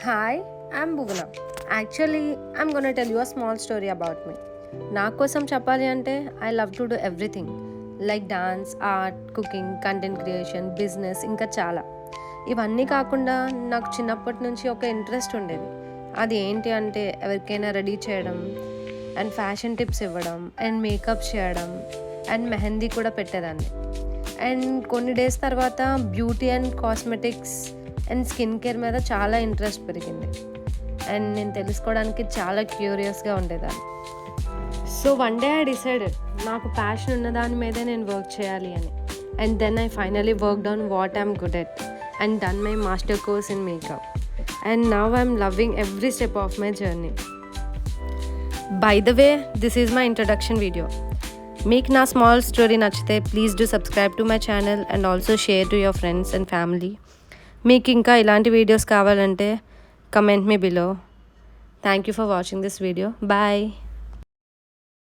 Hi, I'm Bhuvana. Actually, I'm gonna tell you a small story about me. నా కోసం చెప్పాలి అంటే I love to do everything like dance, art, cooking, content creation, business ఇంకా చాలా. ఇవన్నీ కాకుండా నాకు చిన్నప్పటి నుంచి ఒక ఇంట్రెస్ట్ ఉండేది. అది ఏంటి అంటే ఎవరికైనా రెడీ చేయడం అండ్ ఫ్యాషన్ టిప్స్ ఇవ్వడం అండ్ మేకప్ చేయడం అండ్ మెహందీ కూడా పెట్టేదాన్ని. అండ్ కొన్ని డేస్ తర్వాత beauty and cosmetics and skin care మీద చాలా ఇంట్రెస్ట్ పెరిగింది. అండ్ నేను తెలుసుకోవడానికి చాలా క్యూరియస్గా ఉండేదాన్ని. So one day I decided నాకు ప్యాషన్ ఉన్న దాని మీదే నేను వర్క్ చేయాలి అని. And then I finally worked on what I'm good at and done my master course in makeup. And now I'm loving every step of my journey. By the way, this is my introduction video. మీకు నా small story నచ్చితే please do subscribe to my channel and also share to your friends and family. మీకు ఇంకా ఇలాంటి videos కావాలంటే comment me below. Thank you for watching this video. Bye.